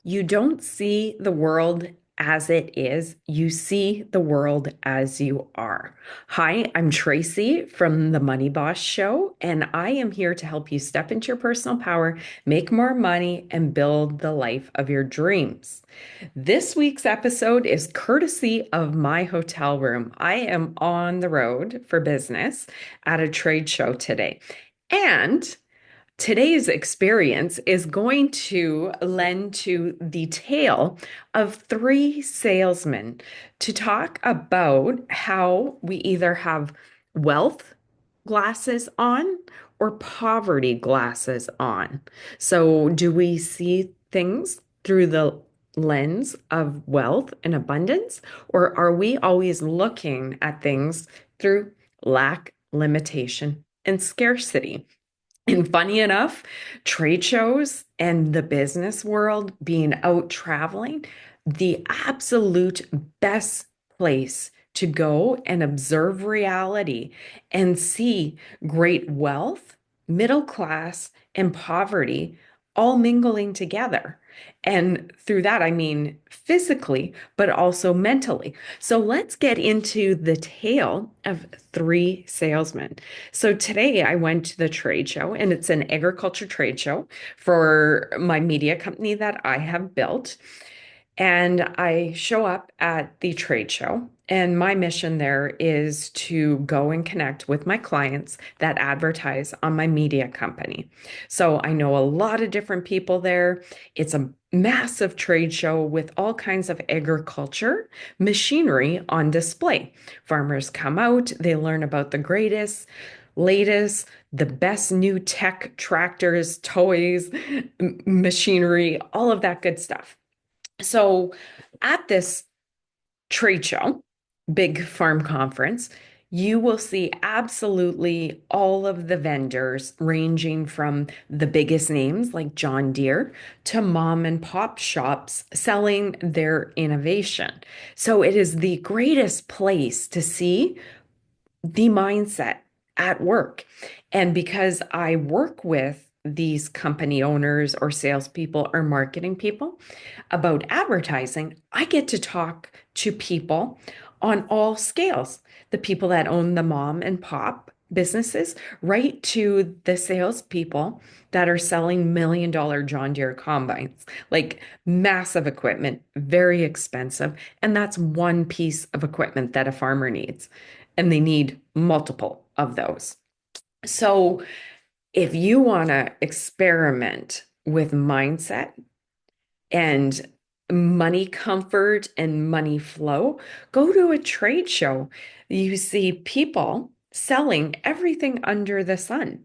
You don't see the world as it is, you see the world as you are. Hi, I'm Tracy from the Money Boss Show, and I am here to help you step into your personal power, make more money, and build the life of your dreams. This week's episode is courtesy of my hotel room. I am on the road for business at a trade show today. And today's experience is going to lend to the tale of three salesmen to talk about how we either have wealth glasses on or poverty glasses on. So, do we see things through the lens of wealth and abundance, or are we always looking at things through lack, limitation, and scarcity? And funny enough, trade shows and the business world being out traveling, the absolute best place to go and observe reality and see great wealth, middle class, and poverty all mingling together. And through that, I mean physically, but also mentally. So let's get into the tale of three salesmen. So today I went to the trade show, and it's an agriculture trade show for my media company that I have built. And I show up at the trade show, and my mission there is to go and connect with my clients that advertise on my media company. So I know a lot of different people there. It's a massive trade show with all kinds of agriculture machinery on display. Farmers come out, they learn about the greatest, latest, the best new tech tractors, toys, machinery, all of that good stuff. So at this trade show, big farm conference, you will see absolutely all of the vendors ranging from the biggest names like John Deere to mom and pop shops selling their innovation. So it is the greatest place to see the mindset at work. And because I work with these company owners or salespeople or marketing people about advertising, I get to talk to people on all scales. The people that own the mom and pop businesses, right to the salespeople that are selling $1 million John Deere combines, like massive equipment, very expensive. And that's one piece of equipment that a farmer needs, and they need multiple of those. So if you want to experiment with mindset and money comfort and money flow, go to a trade show. You see people selling everything under the sun.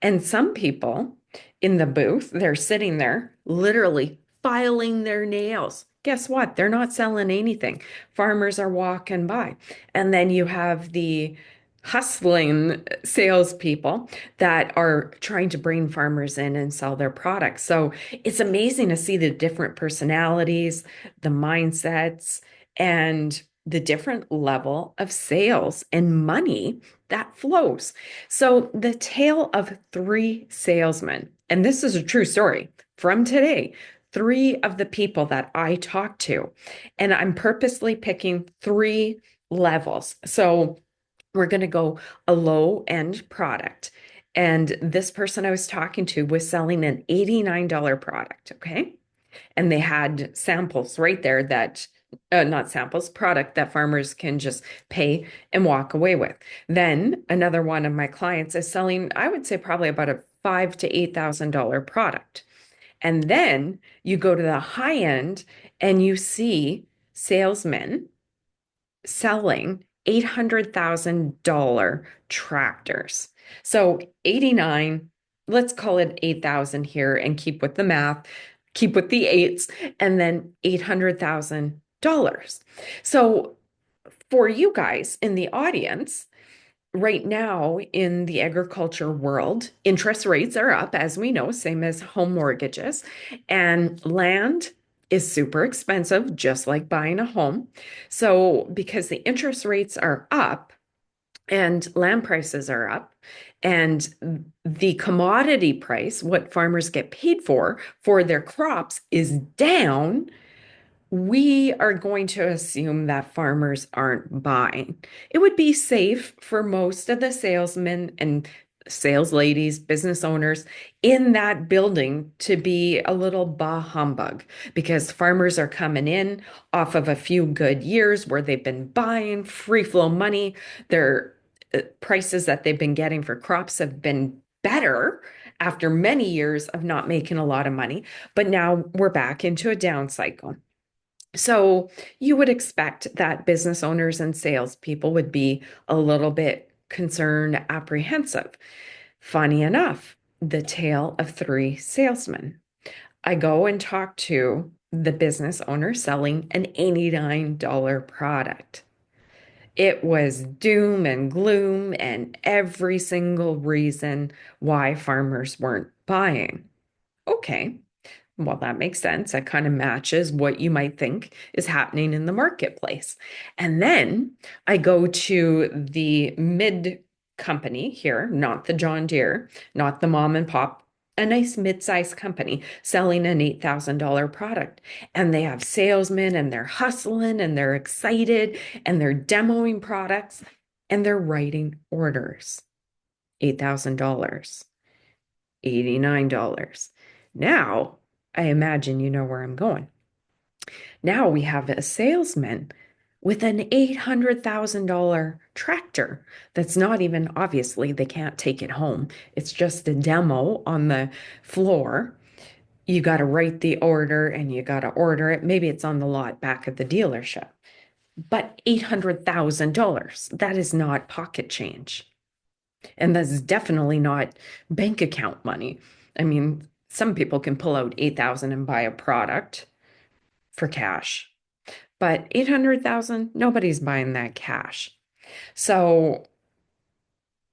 And some people in the booth, they're sitting there literally filing their nails. Guess what? They're not selling anything. Farmers are walking by. And then you have the hustling salespeople that are trying to bring farmers in and sell their products. So it's amazing to see the different personalities, the mindsets, and the different level of sales and money that flows. So, the tale of three salesmen, and this is a true story from today, three of the people that I talked to, and I'm purposely picking three levels. So, we're going to go a low end product. And this person I was talking to was selling an $89 product. Okay. And they had samples right there that, not samples, product that farmers can just pay and walk away with. Then another one of my clients is selling, I would say probably about a five to $8,000 product. And then you go to the high end and you see salesmen selling $800,000 tractors. So 89, let's call it 8,000 here and keep with the math, keep with the eights, and then $800,000. So for you guys in the audience, right now in the agriculture world, interest rates are up, as we know, same as home mortgages, and land is super expensive, just like buying a home. So, because the interest rates are up, and land prices are up, and the commodity price, what farmers get paid for their crops, is down, we are going to assume that farmers aren't buying. It would be safe for most of the salesmen and sales ladies, business owners in that building to be a little bah humbug because farmers are coming in off of a few good years where they've been buying free flow money. Their prices that they've been getting for crops have been better after many years of not making a lot of money. But now we're back into a down cycle. So you would expect that business owners and salespeople would be a little bit concerned, apprehensive. Funny enough, the tale of three salesmen. I go and talk to the business owner selling an $89 product. It was doom and gloom and every single reason why farmers weren't buying. Okay, well, that makes sense. That kind of matches what you might think is happening in the marketplace. And then I go to the mid company here, not the John Deere, not the mom and pop, a nice mid-sized company selling an $8,000 product. And they have salesmen and they're hustling and they're excited and they're demoing products and they're writing orders. $8,000, $89. Now, I imagine you know where I'm going. Now we have a salesman with an $800,000 tractor that's not even, obviously, they can't take it home. It's just a demo on the floor. You got to write the order and you got to order it. Maybe it's on the lot back at the dealership. But $800,000, that is not pocket change. And that's definitely not bank account money. I mean, some people can pull out 8,000 and buy a product for cash, but 800,000, nobody's buying that cash. So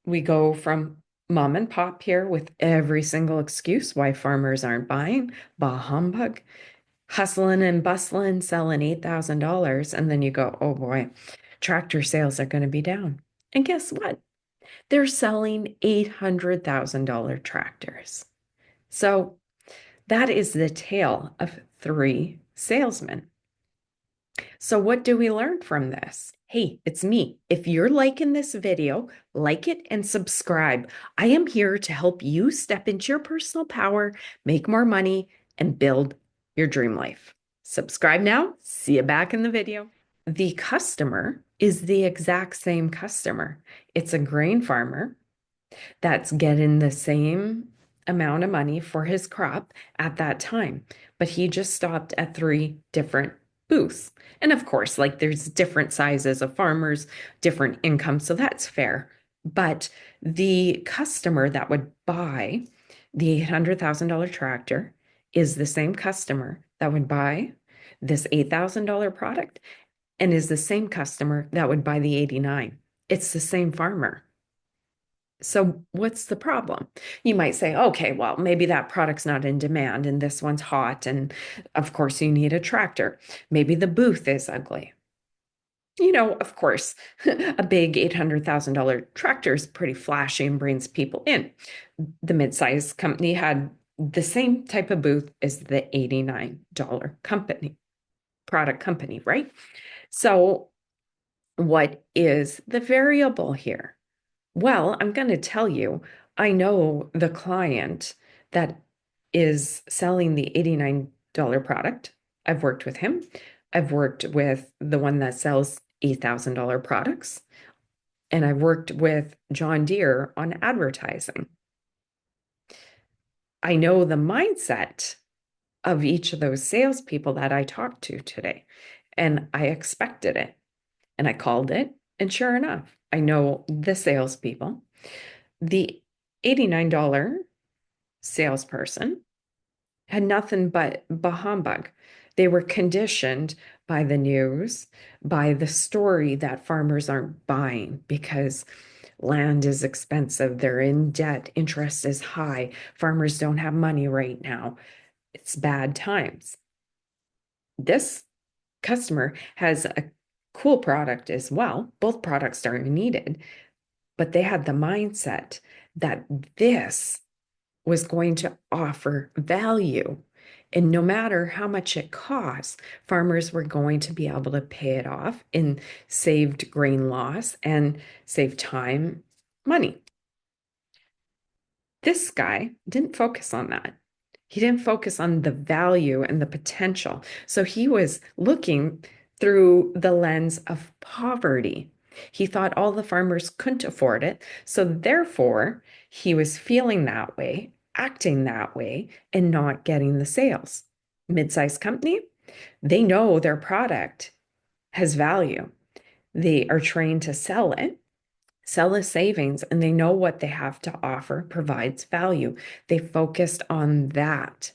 we go from mom and pop here with every single excuse why farmers aren't buying, bah humbug, hustling and bustling, selling $8,000. And then you go, oh boy, tractor sales are going to be down. And guess what? They're selling $800,000 tractors. So that is the tale of three salesmen. So what do we learn from this? Hey, it's me. If you're liking this video, like it and subscribe. I am here to help you step into your personal power, make more money, and build your dream life. Subscribe now. See you back in the video. The customer is the exact same customer. It's a grain farmer that's getting the same amount of money for his crop at that time. But he just stopped at three different booths. And of course, like there's different sizes of farmers, different incomes, so that's fair. But the customer that would buy the $800,000 tractor is the same customer that would buy this $8,000 product and is the same customer that would buy the 89. It's the same farmer. So what's the problem? You might say, okay, well, maybe that product's not in demand and this one's hot. And of course, you need a tractor. Maybe the booth is ugly. You know, of course, a big $800,000 tractor is pretty flashy and brings people in. The mid-sized company had the same type of booth as the $89 company, product company, right? So what is the variable here? Well, I'm going to tell you, I know the client that is selling the $89 product. I've worked with him. I've worked with the one that sells $8,000 products. And I've worked with John Deere on advertising. I know the mindset of each of those salespeople that I talked to today. And I expected it. And I called it. And sure enough, I know the salespeople. The $89 salesperson had nothing but bah humbug. They were conditioned by the news, by the story that farmers aren't buying because land is expensive, they're in debt, interest is high, farmers don't have money right now. It's bad times. This customer has a cool product as well. Both products are needed. but they had the mindset that this was going to offer value. And no matter how much it costs, farmers were going to be able to pay it off in saved grain loss and save time, money. This guy didn't focus on that. He didn't focus on the value and the potential. So he was looking through the lens of poverty. He thought all the farmers couldn't afford it. So therefore, he was feeling that way, acting that way, and not getting the sales. Mid-sized company, they know their product has value. They are trained to sell it, sell a savings, and they know what they have to offer provides value. They focused on that,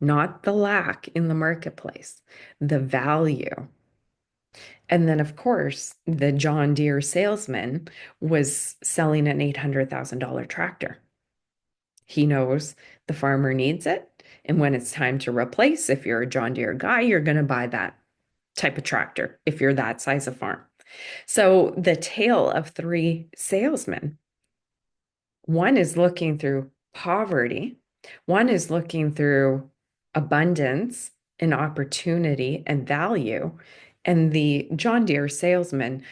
not the lack in the marketplace, the value. And then, of course, the John Deere salesman was selling an $800,000 tractor. He knows the farmer needs it. And when it's time to replace, if you're a John Deere guy, you're going to buy that type of tractor if you're that size of farm. So the tale of three salesmen, one is looking through poverty, one is looking through abundance and opportunity and value. And the John Deere salesman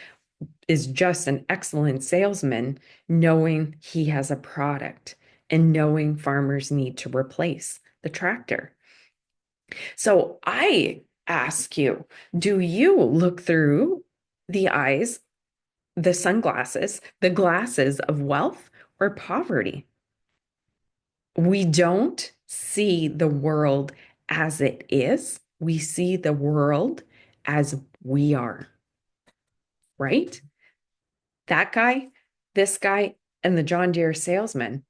is just an excellent salesman, knowing he has a product and knowing farmers need to replace the tractor. So I ask you, do you look through the eyes, the sunglasses, the glasses of wealth or poverty? We don't see the world as it is. We see the world as we are, right? That guy, this guy, and the John Deere salesman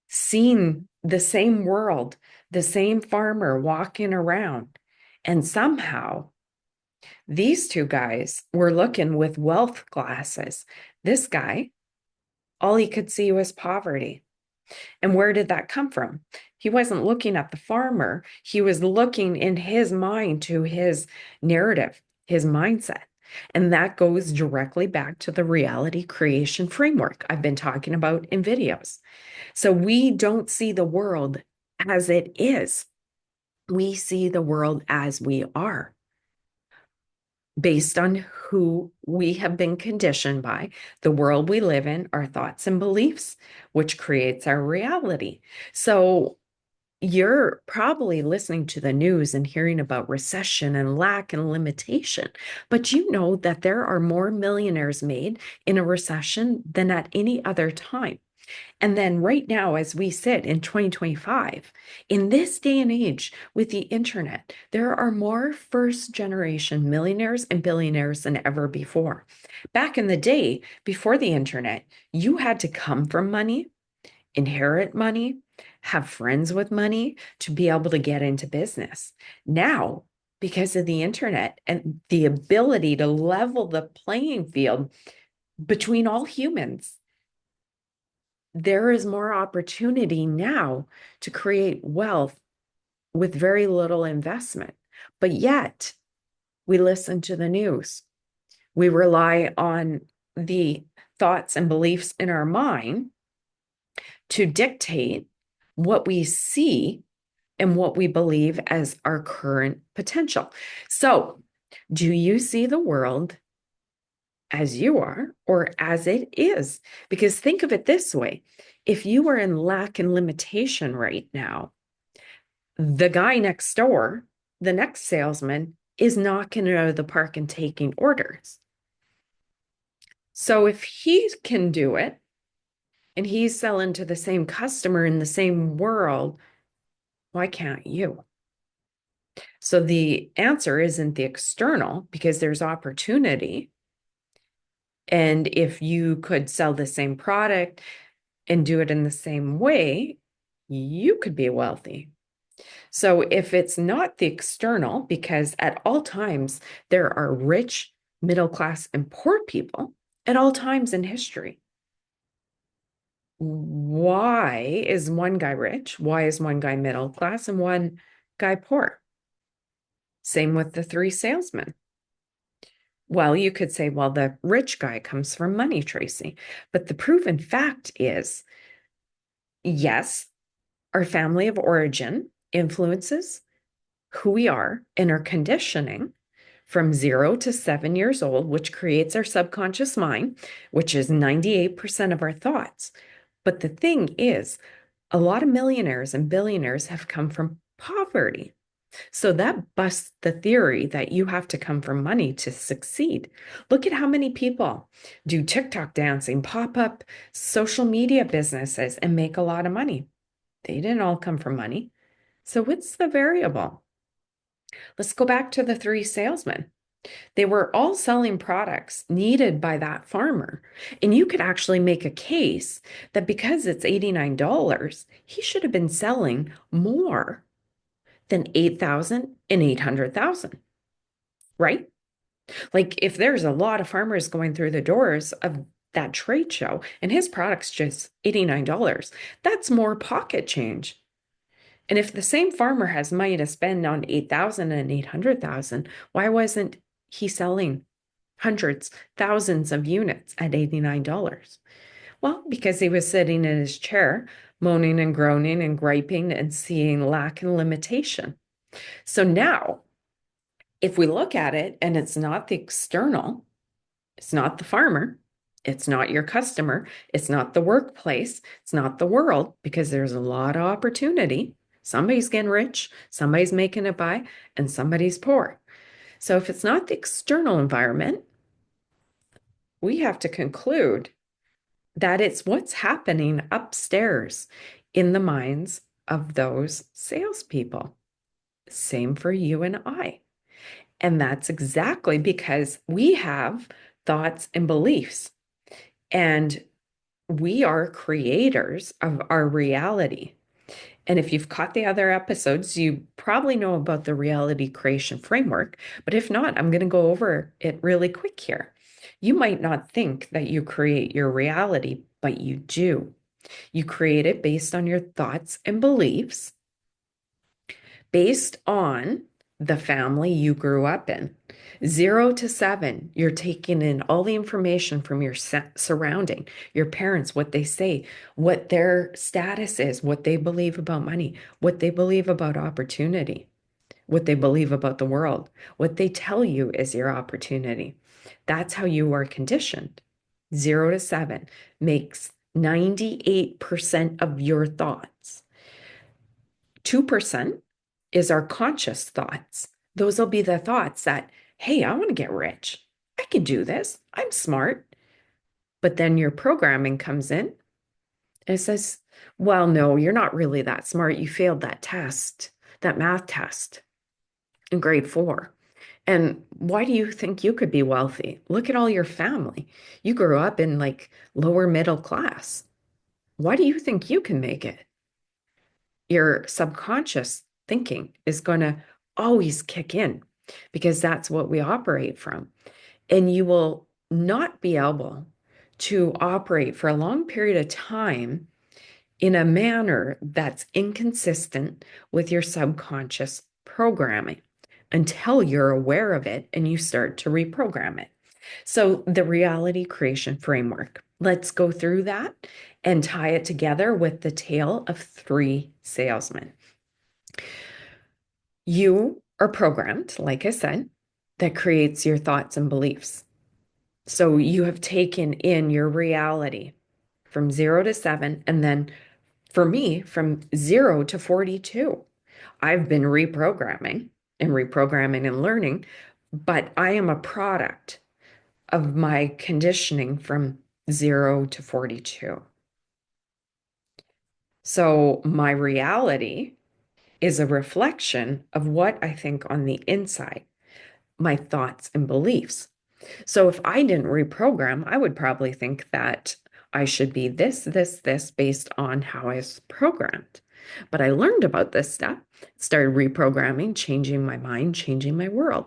seen the same world, the same farmer walking around. And somehow these two guys were looking with wealth glasses. This guy, all he could see was poverty. And where did that come from? He wasn't looking at the farmer. He was looking in his mind to his narrative, his mindset. And that goes directly back to the reality creation framework I've been talking about in videos. So we don't see the world as it is. We see the world as we are, based on who we have been conditioned by, the world we live in, our thoughts and beliefs, which creates our reality. So you're probably listening to the news and hearing about recession and lack and limitation, but you know that there are more millionaires made in a recession than at any other time. And then right now, as we sit in 2025, in this day and age with the internet, there are more first generation millionaires and billionaires than ever before. Back in the day, before the internet, you had to come from money, inherit money, have friends with money to be able to get into business. Now, because of the internet and the ability to level the playing field between all humans, there is more opportunity now to create wealth with very little investment. But yet, we listen to the news. We rely on the thoughts and beliefs in our mind to dictate what we see and what we believe as our current potential. So, do you see the world as you are or as it is? Because think of it this way. If you are in lack and limitation right now, the guy next door, the next salesman, is knocking it out of the park and taking orders. So if he can do it and he's selling to the same customer in the same world, why can't you? So the answer isn't the external, because there's opportunity. And if you could sell the same product and do it in the same way, you could be wealthy. So if it's not the external, because at all times there are rich, middle class, and poor people at all times in history. Why is one guy rich? Why is one guy middle class and one guy poor? Same with the three salesmen. Well, you could say, well, the rich guy comes from money, Tracy. But the proven fact is, yes, our family of origin influences who we are and our conditioning from 0 to 7 years old, which creates our subconscious mind, which is 98% of our thoughts. But the thing is, a lot of millionaires and billionaires have come from poverty. So that busts the theory that you have to come from money to succeed. Look at how many people do TikTok dancing, pop up social media businesses, and make a lot of money. They didn't all come from money. So what's the variable? Let's go back to the three salesmen. They were all selling products needed by that farmer. And you could actually make a case that because it's $89, he should have been selling more than 8,000 and 800,000, right? Like if there's a lot of farmers going through the doors of that trade show and his product's just $89, that's more pocket change. And if the same farmer has money to spend on 8,000 and 800,000, why wasn't he selling hundreds, thousands of units at $89? Well, because he was sitting in his chair, moaning and groaning and griping and seeing lack and limitation. So now, if we look at it and it's not the external, it's not the farmer, it's not your customer, it's not the workplace, it's not the world, because there's a lot of opportunity. Somebody's getting rich, somebody's making it by, and somebody's poor. So if it's not the external environment, we have to conclude that it's what's happening upstairs in the minds of those salespeople. Same for you and I. And that's exactly because we have thoughts and beliefs, and we are creators of our reality. And if you've caught the other episodes, you probably know about the reality creation framework. But if not, I'm going to go over it really quick here. You might not think that you create your reality, but you do. You create it based on your thoughts and beliefs, based on the family you grew up in. 0 to 7, you're taking in all the information from your surrounding, your parents, what they say, what their status is, what they believe about money, what they believe about opportunity, what they believe about the world, what they tell you is your opportunity. That's how you are conditioned. 0 to 7 makes 98% of your thoughts. 2% is our conscious thoughts. Those will be the thoughts that, hey, I want to get rich. I can do this. I'm smart. But then your programming comes in and it says, well, no, you're not really that smart. You failed that test, that math test in grade 4. And why do you think you could be wealthy? Look at all your family. You grew up in like lower middle class. Why do you think you can make it? Your subconscious thinking is going to always kick in because that's what we operate from. And you will not be able to operate for a long period of time in a manner that's inconsistent with your subconscious programming until you're aware of it and you start to reprogram it. So, the reality creation framework, let's go through that and tie it together with the tale of three salesmen. You are programmed, like I said, that creates your thoughts and beliefs. So, you have taken in your reality from 0 to 7, and then for me, from 0 to 42. I've been reprogramming and learning, but I am a product of my conditioning from 0 to 42. So my reality is a reflection of what I think on the inside, my thoughts and beliefs. So if I didn't reprogram, I would probably think that I should be this based on how I was programmed. But I learned about this stuff, started reprogramming, changing my mind, changing my world.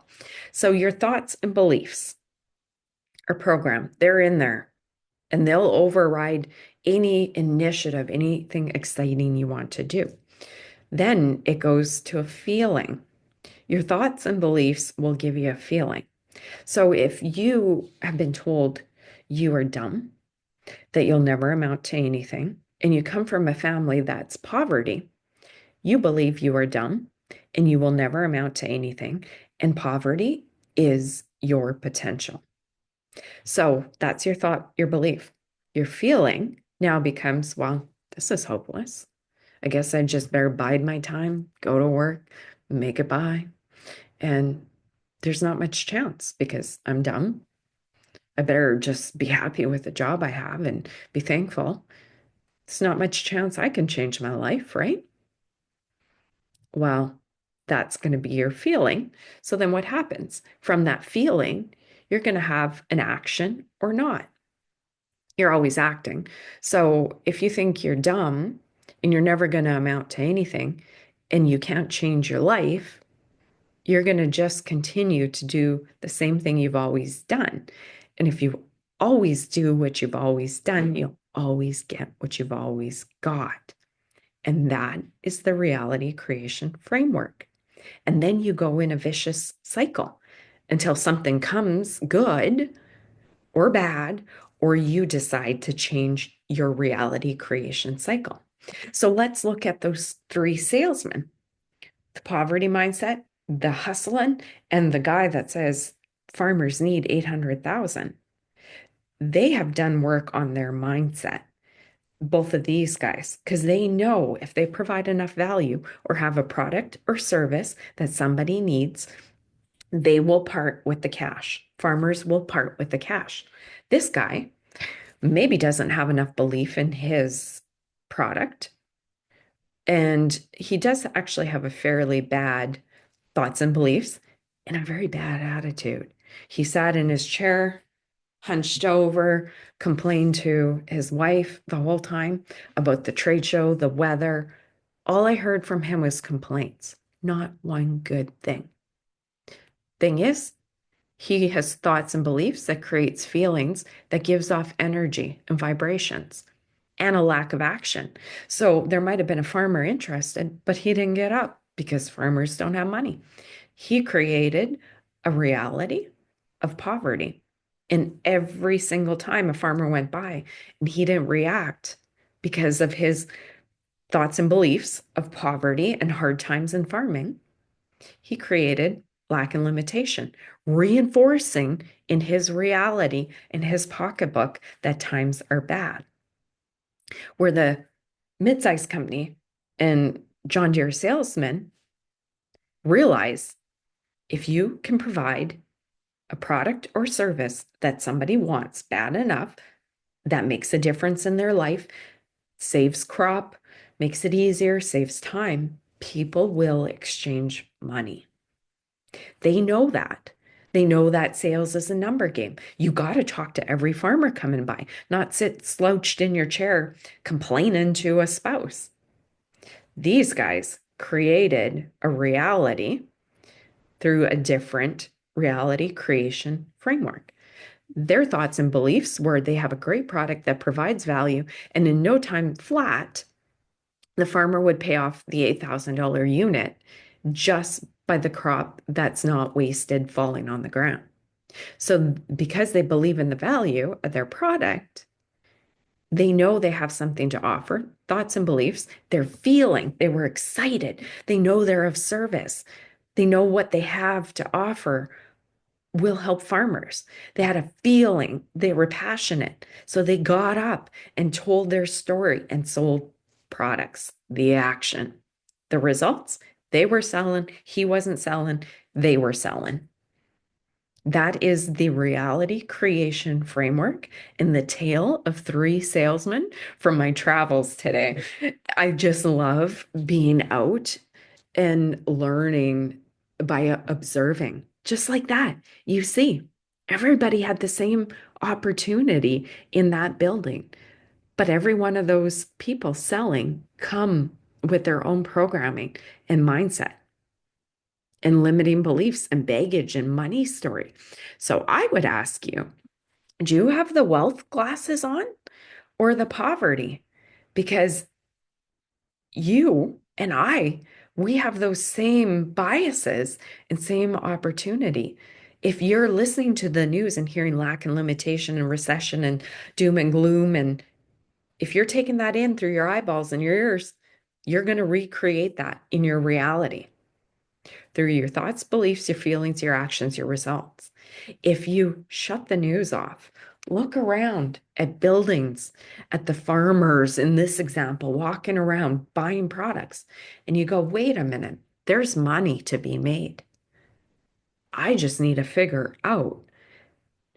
So your thoughts and beliefs are programmed. They're in there and they'll override any initiative, anything exciting you want to do. Then it goes to a feeling. Your thoughts and beliefs will give you a feeling. So if you have been told you are dumb, that you'll never amount to anything, and you come from a family that's poverty, you believe you are dumb and you will never amount to anything, and poverty is your potential. So that's your thought, your belief. Your feeling now becomes, well, this is hopeless. I guess I just better bide my time, go to work, make it by. And there's not much chance because I'm dumb. I better just be happy with the job I have and be thankful. There's not much chance I can change my life, right? Well, that's going to be your feeling. So then what happens? From that feeling, you're going to have an action or not. You're always acting. So if you think you're dumb and you're never going to amount to anything and you can't change your life, you're going to just continue to do the same thing you've always done. And if you always do what you've always done, you'll always get what you've always got. And that is the reality creation framework. And then you go in a vicious cycle until something comes good or bad, or you decide to change your reality creation cycle. So let's look at those three salesmen: the poverty mindset, the hustling, and the guy that says farmers need 800,000. They have done work on their mindset, both of these guys, because they know if they provide enough value or have a product or service that somebody needs, they will part with the cash. Farmers will part with the cash. This guy maybe doesn't have enough belief in his product, and he does actually have a fairly bad thoughts and beliefs and a very bad attitude. He sat in his chair, hunched over, complained to his wife the whole time about the trade show, the weather. All I heard from him was complaints, not one good thing. Thing is, he has thoughts and beliefs that creates feelings that gives off energy and vibrations and a lack of action. So there might have been a farmer interested, but he didn't get up because farmers don't have money. He created a reality of poverty. And every single time a farmer went by and he didn't react because of his thoughts and beliefs of poverty and hard times in farming, he created lack and limitation, reinforcing in his reality, in his pocketbook, that times are bad. Where the mid-sized company and John Deere salesmen realize if you can provide a product or service that somebody wants bad enough, that makes a difference in their life, saves crop, makes it easier, saves time, people will exchange money. They know that. They know that sales is a number game. You got to talk to every farmer coming by, not sit slouched in your chair complaining to a spouse. These guys created a reality through a different reality creation framework. Their thoughts and beliefs were they have a great product that provides value, and in no time flat, the farmer would pay off the $8,000 unit just by the crop that's not wasted falling on the ground. So, because they believe in the value of their product, they know they have something to offer, thoughts and beliefs. They're feeling, they were excited. They know they're of service. They know what they have to offer will help farmers. They had a feeling, they were passionate. So they got up and told their story and sold products, the action. The results, they were selling, he wasn't selling, they were selling. That is the reality creation framework in the tale of three salesmen from my travels today. I just love being out and learning by observing. Just like that, you see, everybody had the same opportunity in that building, but every one of those people selling come with their own programming and mindset and limiting beliefs and baggage and money story. So I would ask you, do you have the wealth glasses on or the poverty? Because you and I, we have those same biases and same opportunity. If you're listening to the news and hearing lack and limitation and recession and doom and gloom, and if you're taking that in through your eyeballs and your ears, you're going to recreate that in your reality through your thoughts, beliefs, your feelings, your actions, your results. If you shut the news off, look around at buildings, at the farmers in this example, walking around buying products, and you go, wait a minute, there's money to be made. I just need to figure out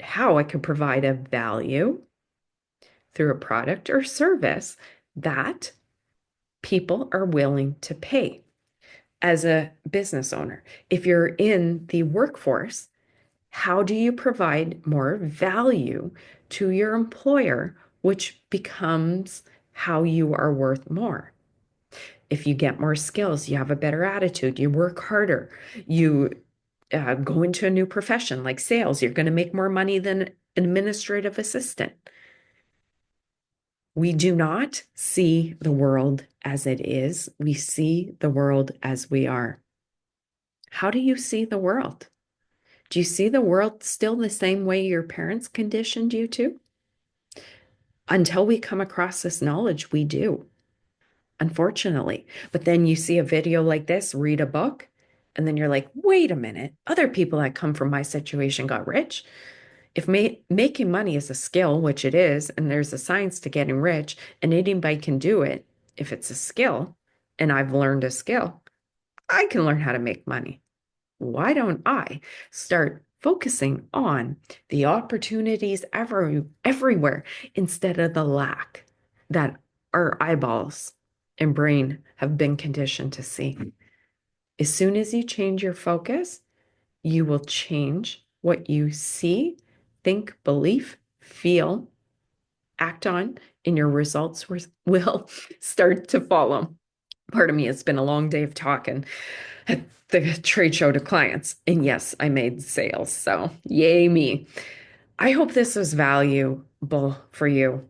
how I could provide a value through a product or service that people are willing to pay. As a business owner, if you're in the workforce, how do you provide more value to your employer, which becomes how you are worth more? If you get more skills, you have a better attitude, you work harder, you go into a new profession like sales, you're going to make more money than an administrative assistant. We do not see the world as it is. We see the world as we are. How do you see the world? Do you see the world still the same way your parents conditioned you to? Until we come across this knowledge, we do, unfortunately. But then you see a video like this, read a book, and then you're like, wait a minute, other people that come from my situation got rich. If making money is a skill, which it is, and there's a science to getting rich, and anybody can do it if it's a skill, and I've learned a skill, I can learn how to make money. Why don't I start focusing on the opportunities everywhere instead of the lack that our eyeballs and brain have been conditioned to see? As soon as you change your focus, you will change what you see, think, believe, feel, act on, and your results will start to follow. Pardon me, it's been a long day of talking at the trade show to clients. And yes, I made sales. So yay me. I hope this was valuable for you.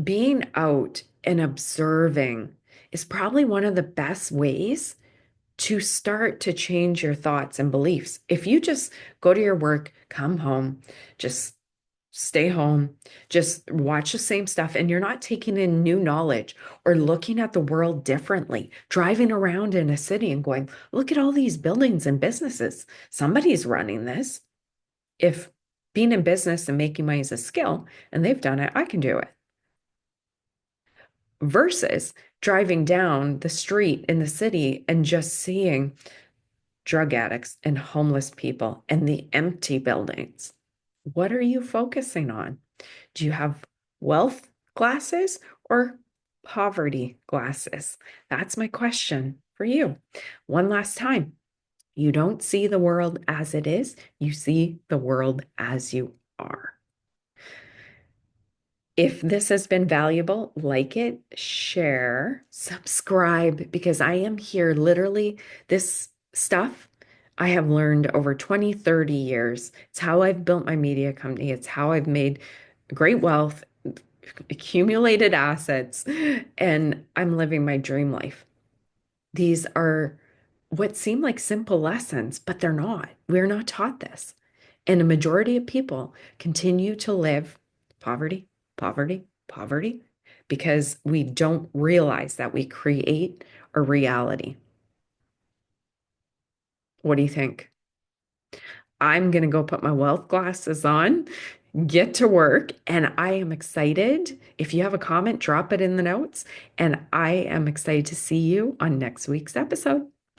Being out and observing is probably one of the best ways to start to change your thoughts and beliefs. If you just go to your work, come home, just stay home, just watch the same stuff, and you're not taking in new knowledge or looking at the world differently, driving around in a city and going, look at all these buildings and businesses. Somebody's running this. If being in business and making money is a skill and they've done it, I can do it. Versus driving down the street in the city and just seeing drug addicts and homeless people and the empty buildings. What are you focusing on? Do you have wealth glasses or poverty glasses? That's my question for you. One last time. You don't see the world as it is, you see the world as you are. If this has been valuable, like it, share, subscribe, because I am here literally. This stuff I have learned over 20, 30 years. It's how I've built my media company. It's how I've made great wealth, accumulated assets, and I'm living my dream life. These are what seem like simple lessons, but they're not. We're not taught this. And a majority of people continue to live poverty, poverty, poverty, because we don't realize that we create a reality. What do you think? I'm going to go put my wealth glasses on, get to work, and I am excited. If you have a comment, drop it in the notes, and I am excited to see you on next week's episode.